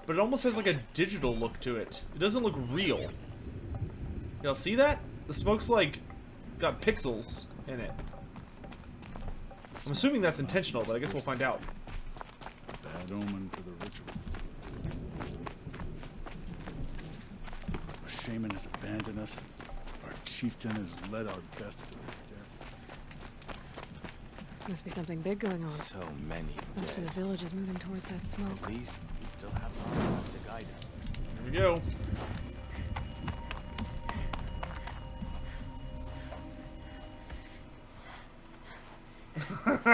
but it almost has like a digital look to it. It doesn't look real. Y'all see that? The smoke's like got pixels in it. I'm assuming that's intentional, but I guess we'll find out. Bad omen for the ritual. Our shaman has abandoned us. Our chieftain has led our best to their deaths. Must be something big going on. So many Most of the village is moving towards that smoke. At least we still have long enough to guide us. Here we go.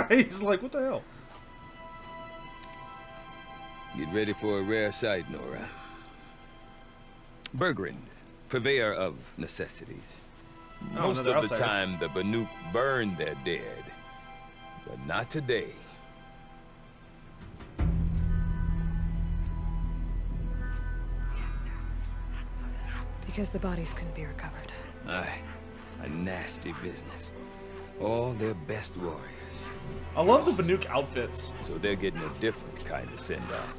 He's like, what the hell? Get ready for a rare sight, Nora. Bergrand, purveyor of necessities. Oh, Most of another the outsider. time, the Banuk burn their dead. But not today. Because the bodies couldn't be recovered. Aye, a nasty business. All their best warriors. I love the Banuk outfits. So they're getting a different kind of send-off.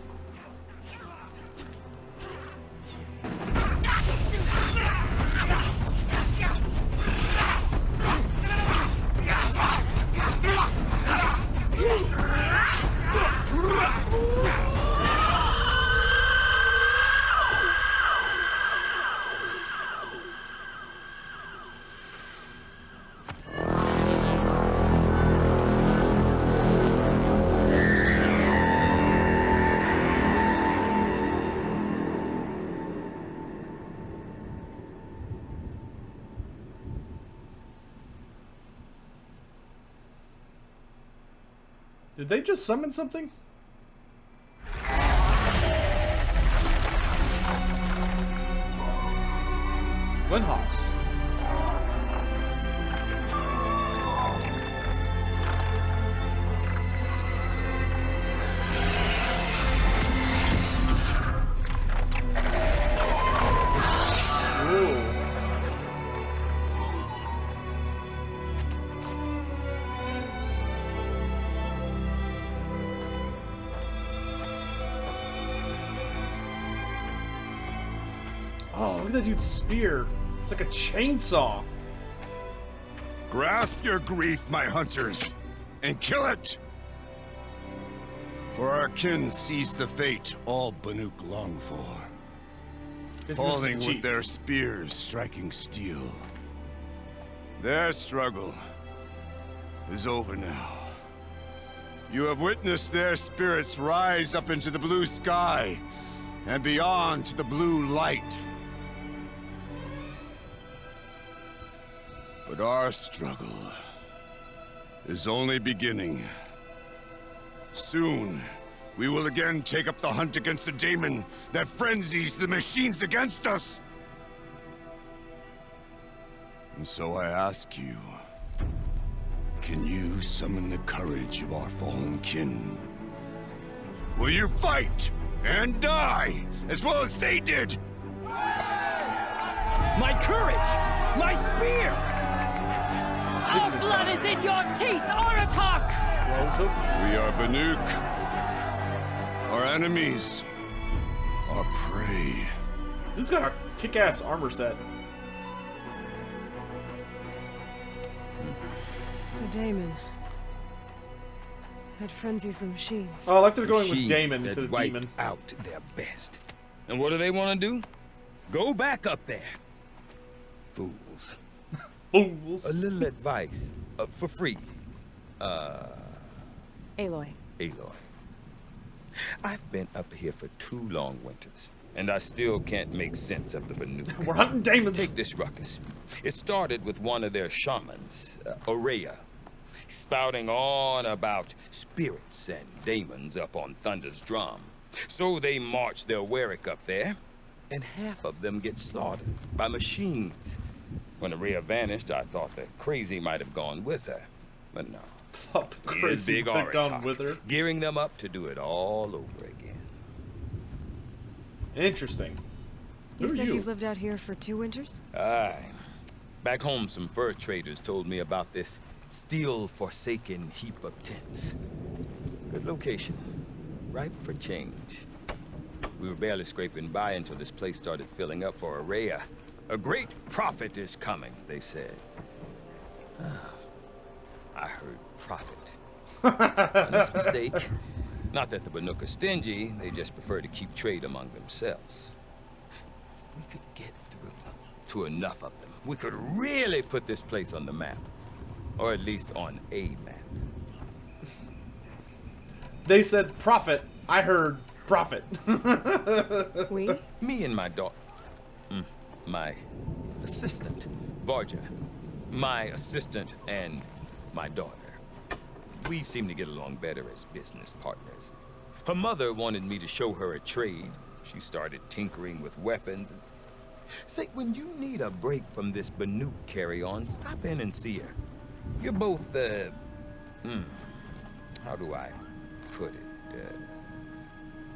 Did they just summon something? Windhawks. Ooh. Oh, look at that dude's spear. It's like a chainsaw. Grasp your grief, my hunters, and kill it! For our kin sees the fate all Banuk long for. Falling with their spears striking steel. Their struggle is over now. You have witnessed their spirits rise up into the blue sky and beyond to the blue light. But our struggle is only beginning. Soon, we will again take up the hunt against the daemon that frenzies the machines against us. And so I ask you, can you summon the courage of our fallen kin? Will you fight and die as well as they did? My courage! My spear! Our blood is in your teeth, Aratak! We are Banuk. Our enemies are prey. Dude's got a kick-ass armor set. The daemon. That frenzies the machines. Oh, I like they're going with Machines Daemon that instead of wipe Demon. out their best. And what do they want to do? Go back up there. Fools. Fools. A little advice, for free. Aloy. Aloy. I've been up here for 2 long winters, and I still can't make sense of the Banuk. We're hunting Daemons. Take this ruckus. It started with one of their shamans, Aurea, spouting on about spirits and daemons up on Thunder's drum. So they march their Warwick up there, and half of them get slaughtered by machines. When Aurea vanished, I thought the crazy might have gone with her, but no. Thought the Here's crazy Big big gone Aratak, with her. gearing them up to do it all over again. Interesting. You Who are said you? you've lived out here for 2 winters? Aye. Back home, some fur traders told me about this steel-forsaken heap of tents. Good location. Ripe for change. We were barely scraping by until this place started filling up for Araya. A great prophet is coming, they said. I heard prophet. Honest mistake. Not that the Banuk are stingy, they just prefer to keep trade among themselves. We could get through to enough of them. We could really put this place on the map. Or at least on a map. They said prophet. I heard prophet. We? Me and my daughter. My assistant, Varja. My assistant and my daughter. We seem to get along better as business partners. Her mother wanted me to show her a trade. She started tinkering with weapons. Say, when you need a break from this Banuk carry-on, stop in and see her. You're both, how do I put it?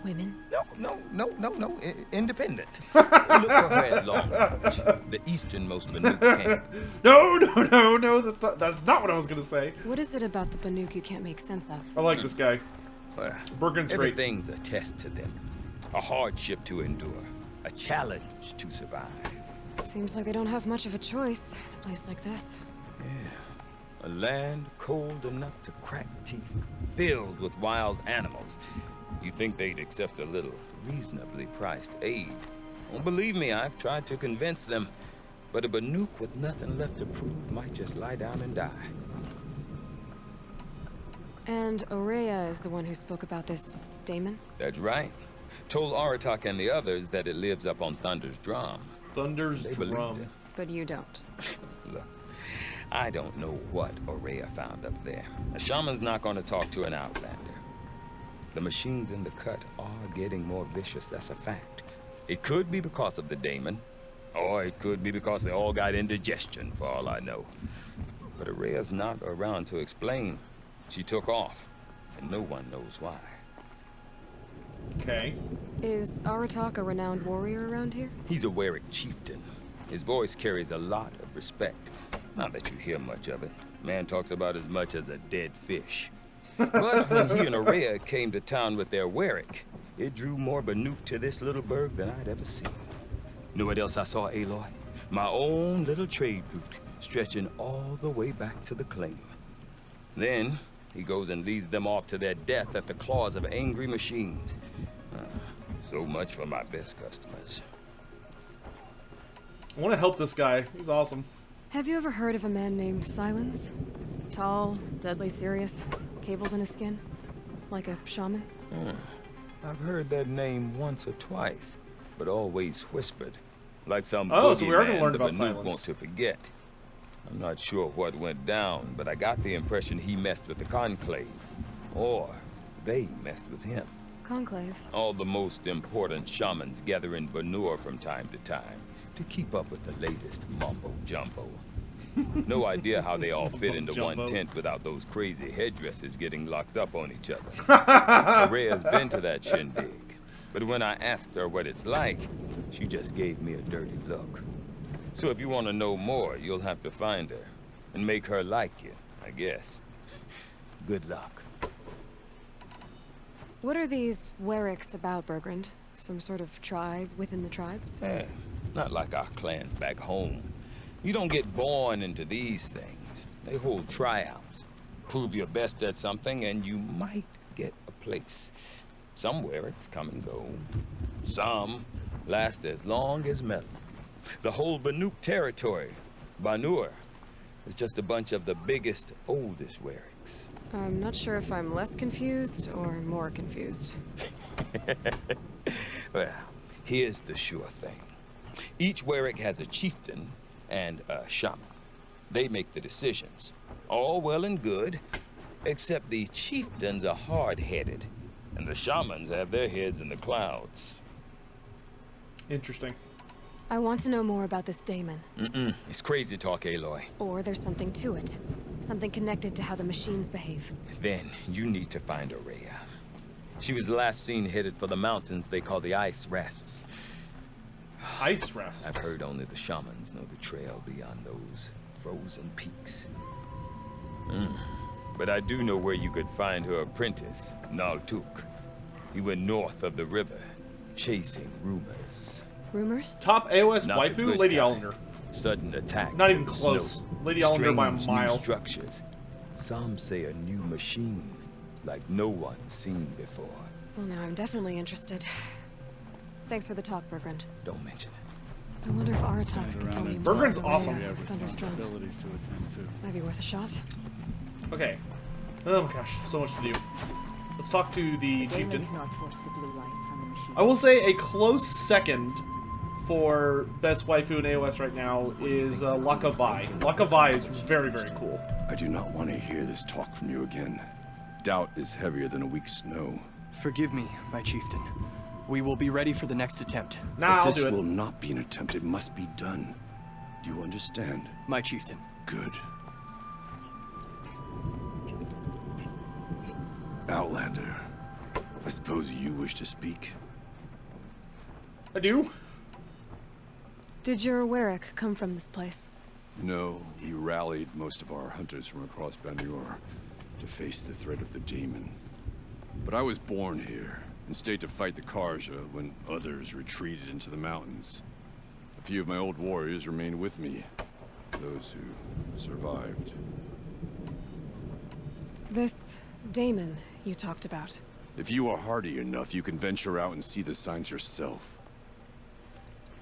Women? No. Independent. Look for her at Long March, the easternmost Banuk camp. No. That's not what I was gonna say. What is it about the Banuk you can't make sense of? I like this guy. Well, Bergen's great. everything's a test to them. A hardship to endure. A challenge to survive. Seems like they don't have much of a choice in a place like this. Yeah. A land cold enough to crack teeth, filled with wild animals. You'd think they'd accept a little reasonably priced aid. Don't believe me, I've tried to convince them. But a Banuk with nothing left to prove might just lie down and die. And Araya is the one who spoke about this daemon? That's right. Told Aratak and the others that it lives up on Thunder's Drum. Thunder's They believed Drum. it. But you don't. Look, I don't know what Araya found up there. A shaman's not going to talk to an outlander. The machines in the cut are getting more vicious, that's a fact. It could be because of the daemon, or it could be because they all got indigestion, for all I know. But Araya's not around to explain. She took off, and no one knows why. Okay. Is Aratak a renowned warrior around here? He's a Werik chieftain. His voice carries a lot of respect. Not that you hear much of it. Man talks about as much as a dead fish. But when he and Araya came to town with their Werik, it drew more Banuk to this little burg than I'd ever seen. Know what else I saw, Aloy? My own little trade route, stretching all the way back to the claim. Then, he goes and leads them off to their death at the claws of angry machines. So much for my best customers. I want to help this guy. He's awesome. Have you ever heard of a man named Silence? Tall, deadly serious, cables in his skin, like a shaman? I've heard that name once or twice, but always whispered. Like some Oh, so we are gonna boogeyman learn the about Banuk Silence. want to forget. I'm not sure what went down, but I got the impression he messed with the Conclave. Or they messed with him. Conclave. All the most important shamans gather in Banur from time to time to keep up with the latest mumbo-jumbo. No idea how they all fit into one Mumbo-jumbo. tent without those crazy headdresses getting locked up on each other. Araya's been to that shindig, but when I asked her what it's like, she just gave me a dirty look. So if you want to know more, you'll have to find her and make her like you, I guess. Good luck. What are these Weriks about, Bergrand? Some sort of tribe within the tribe? Not like our clans back home. You don't get born into these things. They hold tryouts. Prove your best at something and you might get a place. Some Weriks come and go. Some last as long as metal. The whole Banuk territory, Banur, is just a bunch of the biggest, oldest Weriks. I'm not sure if I'm less confused or more confused. Well, here's the sure thing. Each Werik has a chieftain and a shaman. They make the decisions. All well and good, except the chieftains are hard-headed, and the shamans have their heads in the clouds. Interesting. I want to know more about this daemon. It's crazy talk, Aloy. Or there's something to it. Something connected to how the machines behave. Then you need to find Araya. She was last seen headed for the mountains they call the Ice Rasps. Ice Rasps. I've heard only the shamans know the trail beyond those frozen peaks. But I do know where you could find her apprentice, Naltuk. He went north of the river, chasing rumors. Rumors? Top AOS Not the waifu, good Lady kind. Allender. Sudden attacks. Not even in the close. snow. Lady Allender by a Strange new mile. structures. Some say a new machine, like no one's seen before. Well, now I'm definitely interested. Thanks for the talk, Bergrand. Don't mention it. I wonder if Aratak Stand can tell around me and more Bergrand's about awesome. We have Thunderstruck. responsibilities to attend to. Might be worth a shot. Okay. Oh my gosh, so much to do. Let's talk to the chieftain. Cannot force the blue light from the machine. I will say a close second for best waifu in AOS right now is Lakavai. Lakavai is very, very cool. I do not want to hear this talk from you again. Doubt is heavier than a week's snow. Forgive me, my chieftain. We will be ready for the next attempt. Nah, But I'll this do it. will not be an attempt. It must be done. Do you understand? My chieftain. Good. Outlander, I suppose you wish to speak? I do. Did your Warwick come from this place? No, we rallied most of our hunters from across Banur to face the threat of the demon. But I was born here and stayed to fight the Karja when others retreated into the mountains. A few of my old warriors remained with me, those who survived. This Damon you talked about. If you are hardy enough, you can venture out and see the signs yourself.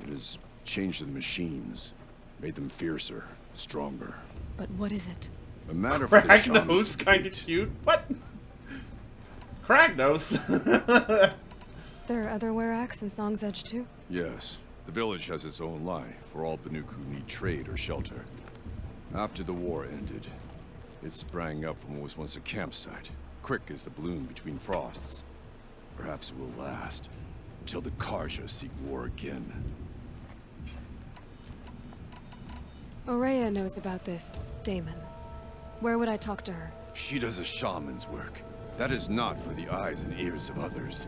It has changed the machines, made them fiercer, stronger. But what is it? A matter for the shamans Cragnos, to kind of debate. cute. What? Cragnos? There are other Warracks in Song's Edge too? Yes, the village has its own life for all Banuk who need trade or shelter. After the war ended, it sprang up from what was once a campsite, quick as the bloom between frosts. Perhaps it will last, until the Karja seek war again. Aurea knows about this Damon. Where would I talk to her? She does a shaman's work. That is not for the eyes and ears of others.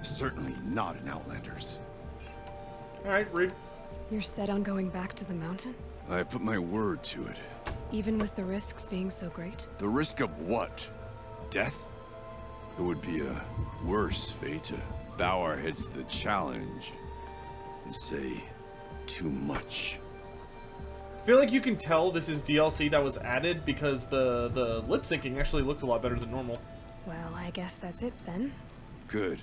Certainly not an Outlander's. Alright, read. You're set on going back to the mountain? I have put my word to it. Even with the risks being so great? The risk of what? Death? It would be a worse fate to bow our heads to the challenge and say too much. I feel like you can tell this is DLC that was added because the lip syncing actually looks a lot better than normal. Well, I guess that's it then. Good.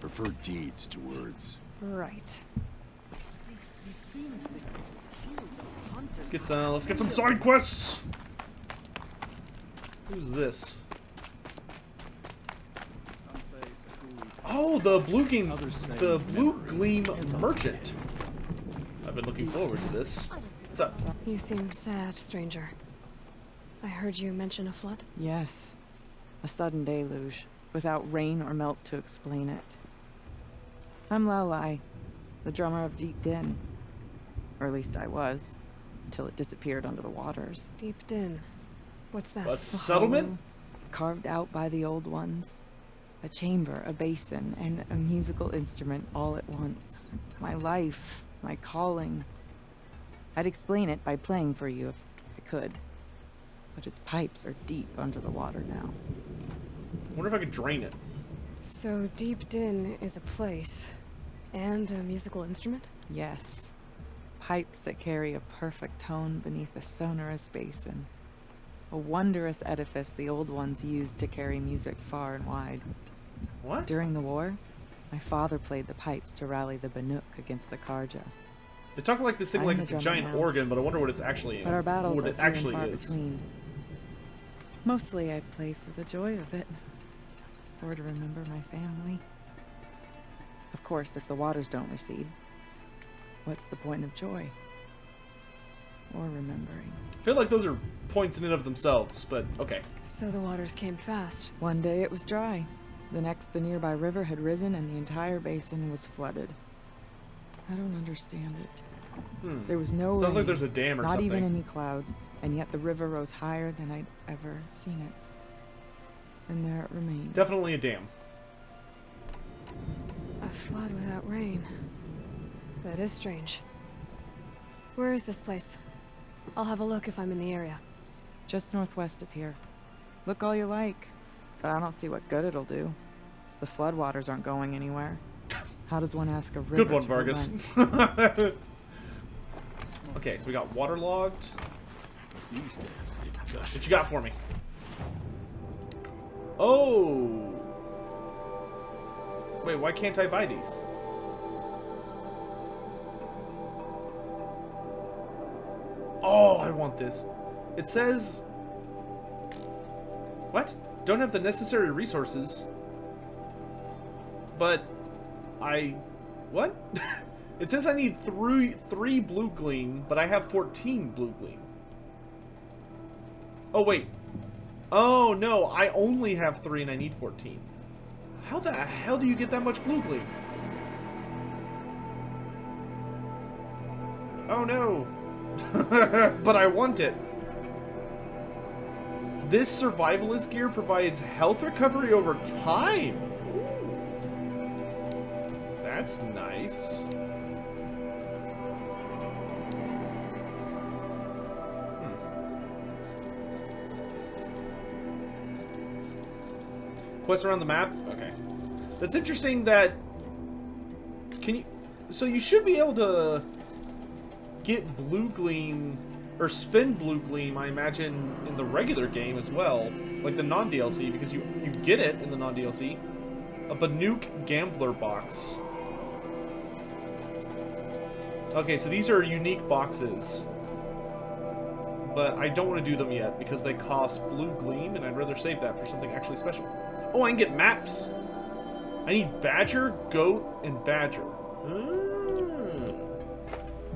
Prefer deeds to words. Right. Let's get some side quests. Who's this? Oh, the Blue Gleam Merchant. I've been looking forward to this. What's up? You seem sad, stranger. I heard you mention a flood? Yes. A sudden deluge, without rain or melt to explain it. I'm Lalai, the drummer of Deep Din. Or at least I was, until it disappeared under the waters. Deep Din. What's that? A settlement? Hollow, carved out by the old ones. A chamber, a basin, and a musical instrument all at once. My life, my calling. I'd explain it by playing for you if I could. But its pipes are deep under the water now. I wonder if I could drain it. So Deep Din is a place. And a musical instrument? Yes. Pipes that carry a perfect tone beneath a sonorous basin. A wondrous edifice the old ones used to carry music far and wide. What? During the war, my father played the pipes to rally the Banuk against the Karja. They talk like this thing I'm like the it's a drummer giant now. organ, but I wonder what it's actually But our battles what are it few and actually far is. between. Mostly I play for the joy of it. Or to remember my family. Of course, if the waters don't recede, what's the point of joy? Or remembering? I feel like those are points in and of themselves, but okay. So the waters came fast. One day it was dry. The next, the nearby river had risen and the entire basin was flooded. I don't understand it. There was no Sounds like rain, there's a dam or not something. even any clouds, and yet the river rose higher than I'd ever seen it. And there it remains. Definitely a dam. A flood without rain. That is strange. Where is this place? I'll have a look if I'm in the area. Just northwest of here. Look all you like, but I don't see what good it'll do. The floodwaters aren't going anywhere. How does one ask a river Good one, to Vargas. relent? Okay, so we got waterlogged. These days, it gushes. What you got for me? Oh! Wait, why can't I buy these? Oh, I want this. It says... What? Don't have the necessary resources. But... What? It says I need three blue gleam, but I have 14 blue gleam. Oh, wait. Oh, no. I only have 3 and I need 14. How the hell do you get that much blue gleam? Oh, no. But I want it. This survivalist gear provides health recovery over time. That's nice. Quest around the map? Okay. That's interesting that... Can you... So you should be able to get blue gleam, or spin blue gleam, I imagine, in the regular game as well. Like the non-DLC, because you get it in the non-DLC. A Banuk Gambler box. Okay, so these are unique boxes. But I don't want to do them yet, because they cost blue gleam, and I'd rather save that for something actually special. Oh, I can get maps. I need badger, goat, and badger.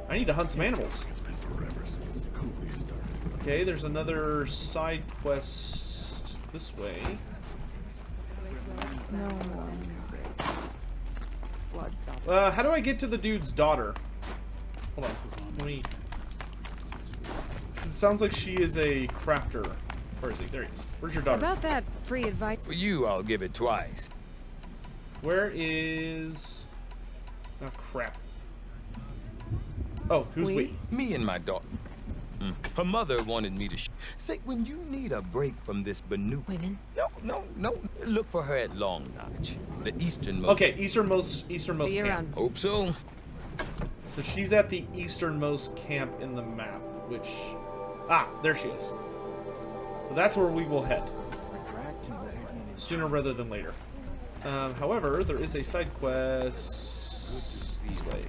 I need to hunt some animals. It's been forever since the Cooley started. Okay, there's another side quest this way. No more music. Blood cell. How do I get to the dude's daughter? Hold on. Let me... 'Cause it sounds like she is a crafter. Where is he? There he is. Where's your daughter? About that free advice. For you, I'll give it twice. Where is... Oh, crap. Oh, who's we? Me and my daughter. Her mother wanted me to say, when you need a break from this Banuk... Women? No. Look for her at Long Notch. The easternmost... Okay, easternmost See you camp. around. Hope so. So she's at the easternmost camp in the map, which... Ah, there she is. So that's where we will head. Sooner rather than later. However, there is a side quest this way.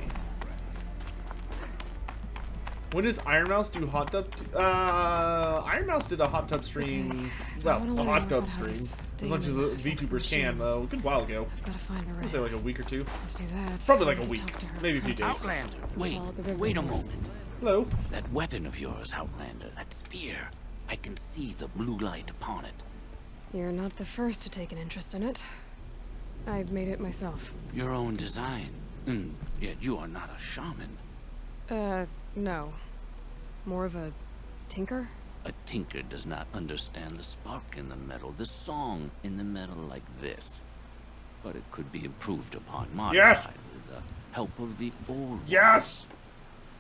When does Iron Mouse do hot tub? Iron Mouse did a hot tub stream. Okay, Well, a hot tub stream. As much as the VTubers can, though. A good while ago. I've got to find the I'd right. say like a week or two. To do that. Probably like I a need to week. talk to her. Maybe a few days. Outlander, wait, Follow the river wait a north. moment. Hello. That weapon of yours, Outlander, that spear. I can see the blue light upon it. You're not the first to take an interest in it. I've made it myself. Your own design. And yet you are not a shaman. No. More of a tinker? A tinker does not understand the spark in the metal, the song in the metal like this. But it could be improved upon, modified with the help of the old. Yes!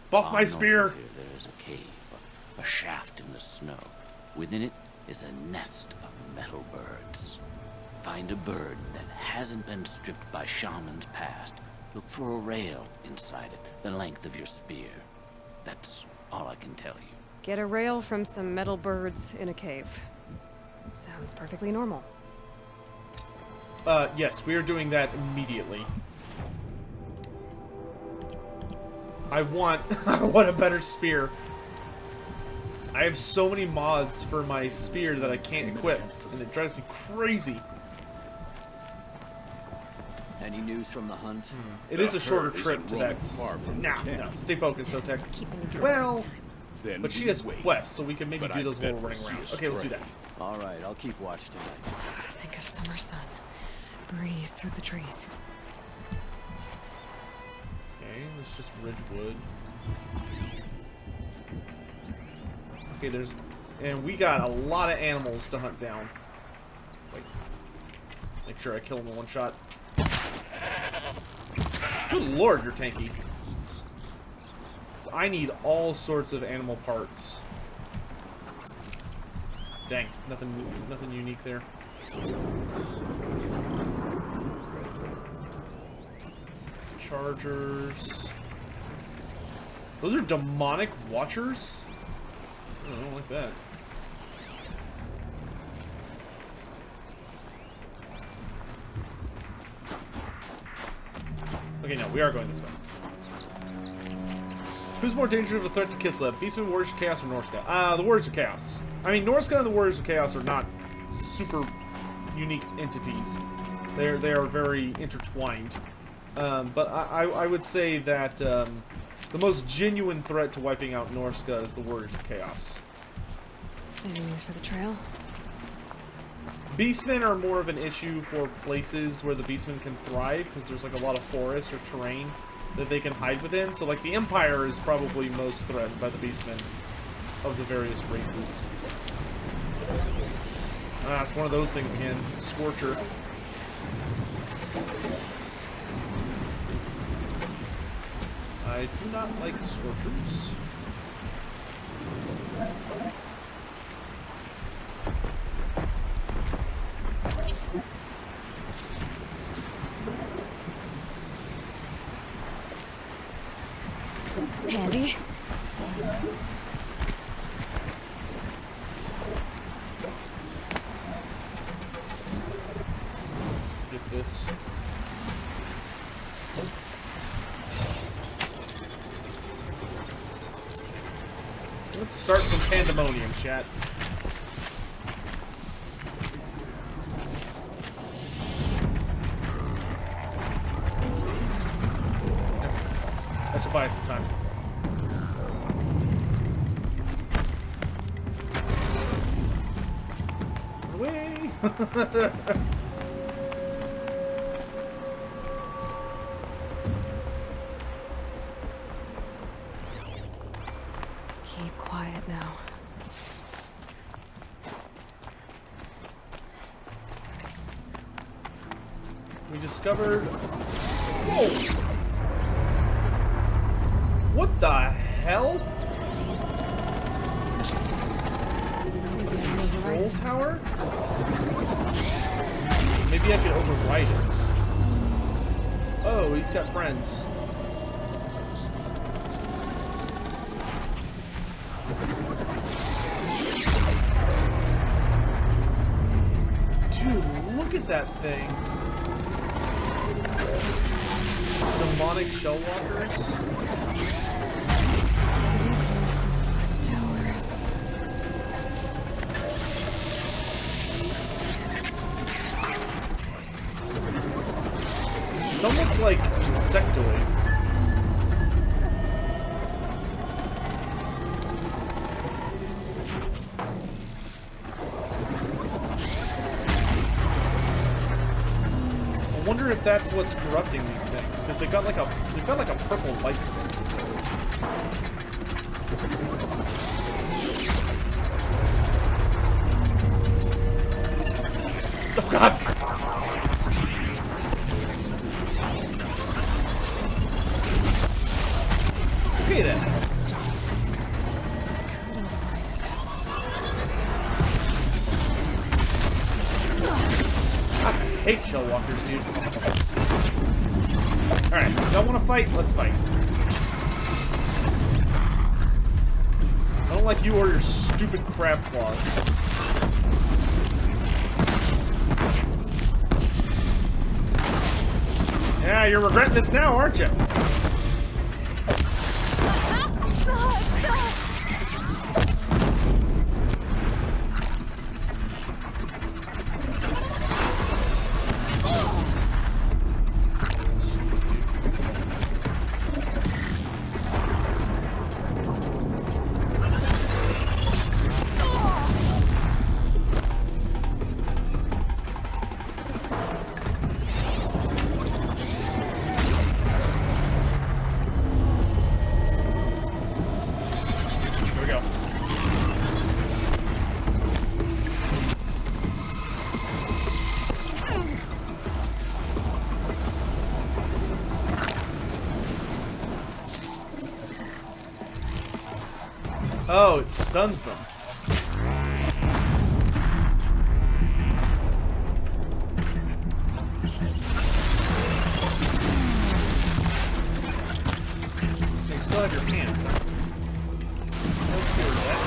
Buff Far my north spear! of here, there is a cave, a shaft in the snow. Within it is a nest of metal birds. Find a bird that hasn't been stripped by shamans past. Look for a rail inside it, the length of your spear. That's all I can tell you. Get a rail from some metal birds in a cave. Sounds perfectly normal. Yes, we are doing that immediately. I want a better spear. I have so many mods for my spear that I can't equip, and it drives me crazy. Any news from the hunt? It is a shorter trip to that. No, stay focused, Sotek. Well, but she has quests, so we can maybe do those while we're running around. Okay, let's do that. All right, I'll keep watch tonight. Think of summer sun. Breeze through the trees. Okay, it's just Ridgewood. Okay, and we got a lot of animals to hunt down. Wait, make sure I kill them in one shot. Good lord, you're tanky. 'Cause I need all sorts of animal parts. Dang, nothing unique there. Chargers. Those are demonic watchers? I don't like that. Okay, no, we are going this way. Who's more dangerous of a threat to Kislev? Beastmen, Warriors of Chaos, or Norska? The Warriors of Chaos. I mean, Norska and the Warriors of Chaos are not super unique entities. They are very intertwined. But I would say that the most genuine threat to wiping out Norska is the Warriors of Chaos. Saving these for the trail. Beastmen are more of an issue for places where the Beastmen can thrive, because there's like a lot of forest or terrain that they can hide within. So like the Empire is probably most threatened by the Beastmen of the various races. Ah, it's one of those things again. Scorcher. I do not like Scorchers. Handy. Get this. Let's start some pandemonium, chat. That should buy us some time. Away! Keep quiet now. We discovered... Whoa! What the hell? Interesting. Maybe I can override Control it. tower? Maybe I could override it. Oh, he's got friends. Dude, look at that thing. Demonic shell walkers. Tower. It's almost like insectoid. I wonder if that's what's corrupting these things, because they've got like a purple light to them. Oh god! Okay then. I hate shell walkers, dude. Alright, don't want to fight? Let's fight. I don't like you or your stupid crab claws. Yeah, you're regretting this now, aren't you? Here we go. Oh, it stuns them. out of your hand. Let's get rid of that.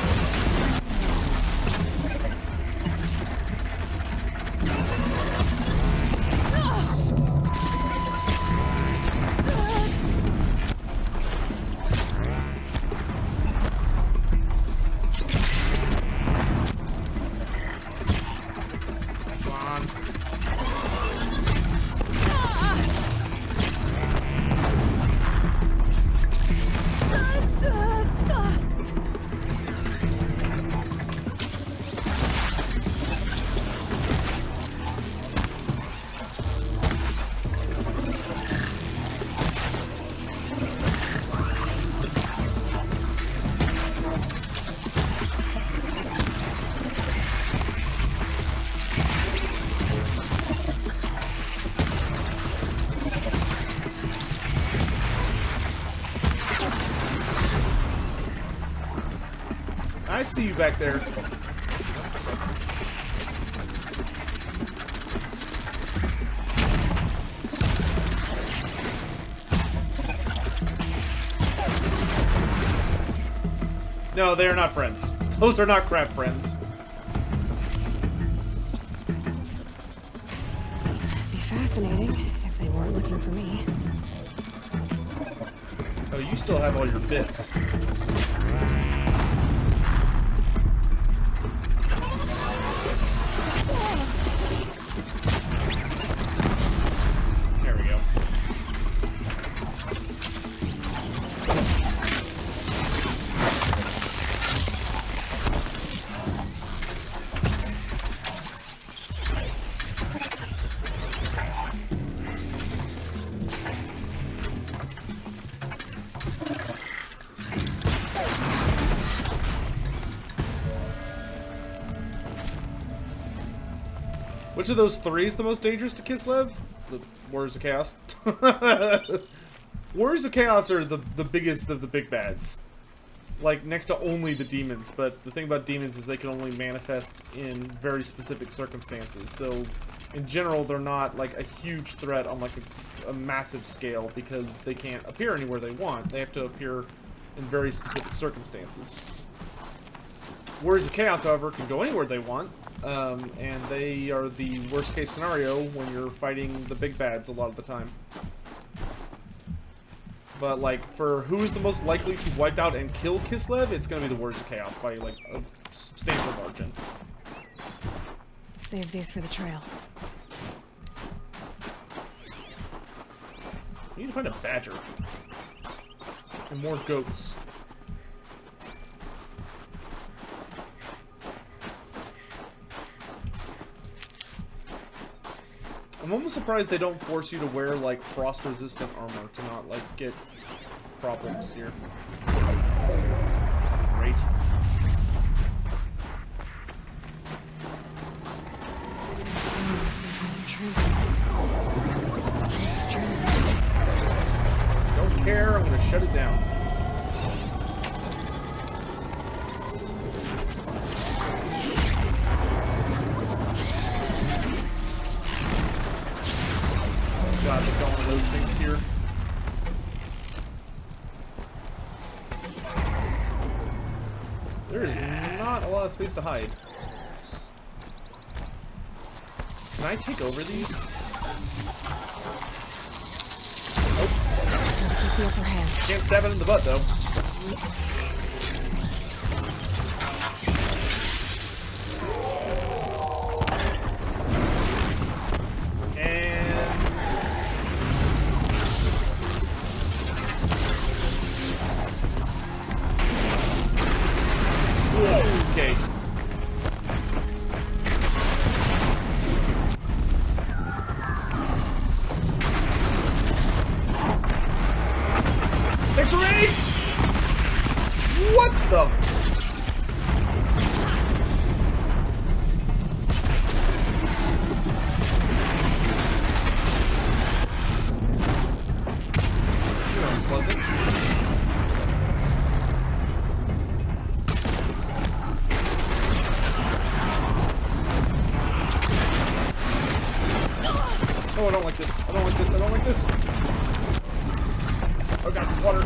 I see you back there. No, they are not friends. Those are not crab friends. It'd be fascinating if they weren't looking for me. Oh, you still have all your bits. There we go. Which of those three is the most dangerous to Kislev? The Warriors of Chaos. Warriors of Chaos are the biggest of the big bads. Like, next to only the demons, but the thing about demons is they can only manifest in very specific circumstances. So, in general, they're not, like, a huge threat on, like, a massive scale because they can't appear anywhere they want. They have to appear in very specific circumstances. Warriors of Chaos, however, can go anywhere they want. And they are the worst case scenario when you're fighting the big bads a lot of the time. But, like, for who is the most likely to wipe out and kill Kislev, it's going to be the Warriors of Chaos by, like, a substantial margin. Save these for the trail. We need to find a badger. And more goats. I'm almost surprised they don't force you to wear, like, frost-resistant armor to not, like, get problems here. Great. Don't care, I'm gonna shut it down. God, they've got one of those things here. There is not a lot of space to hide. Can I take over these? Oh. Can't stab it in the butt, though. Okay. Sanctuary! What the? You're unpleasant. Oh, I don't like this. I don't like this. I don't like this. Oh god, water.